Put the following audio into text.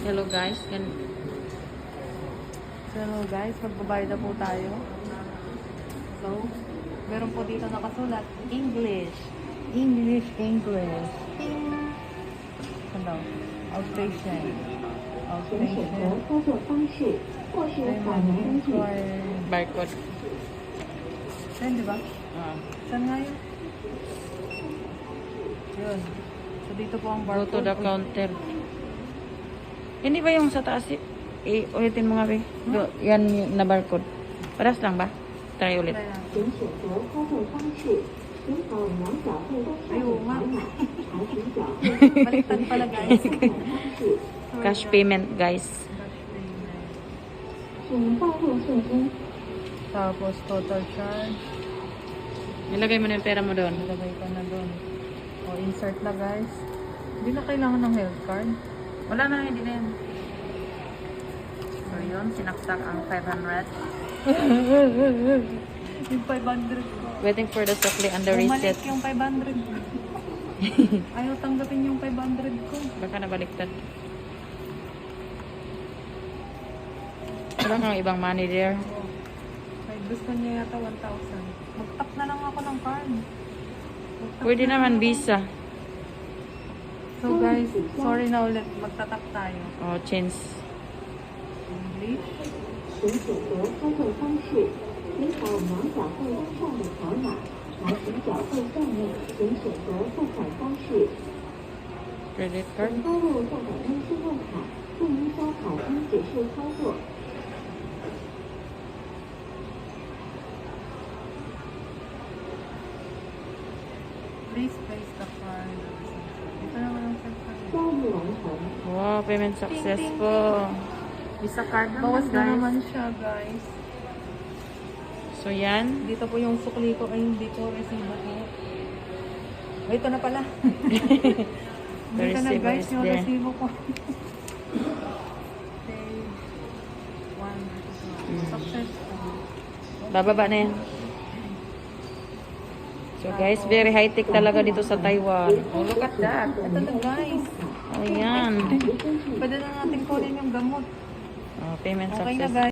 Hello guys. Hello guys, magbabayad na po tayo. So, meron po dito nakasulat, English. English. Ano? Outpatient. Barcode. Yan, di ba? Saan nga yun? Yun. So, dito po ang Go barcode. to the counter. Hindi ba yung sa taas? Ulitin mo nga, be. Yan yung na barcode. Paras lang ba? Try ulit. Try lang. 请选择操作方式，寻找两缴费上的条码，查询缴费 Baliktad pala guys. 方式， Cash payment, guys. 请大众现金。 Tapos, total charge. Nilagay mo na yung pera mo doon. Ilagay ka na doon. O, insert na guys. Hindi na kailangan ng health card. Wala na, hindi na yan. So yun, sinaksak ang 500. Yung 500 ko. Waiting for the sukli and the Bumalik reset. yung 500 ko. Ayaw tanggapin yung 500 ko. Baka nabaliktad. Wala kang ibang money there. Kahit gusto niya yata 1,000. Mag-tap na lang ako ng card. Mag-tap Pwede na naman lang ako. visa. So guys, sorry na ulit. Magtatap tayo. O, change. English. 请选择操作方式，寻找两缴费单上的条码，查询缴费项目，请选择付款方式。 Credit card. 请输入下载中信用卡，注意刷卡应指示操作。 Please place the card. Ito naman ang cellphone. 交易完成。 Wow, payment successful. Visa card lang Bawas na guys. naman siya guys. So yan. Dito po yung sukli ko. Ay, hindi po. Resibo ko. Ay, ito na pala. The Dito na resibo guys is yung there. resibo ko. Page 1. Successful. Bababa na yan. So guys, very high-tech talaga dito sa Taiwan. Oh, look at that. Ito na guys. Ayan. Pwede na natin kunin yung gamot. Oh, payment Okay na success. guys.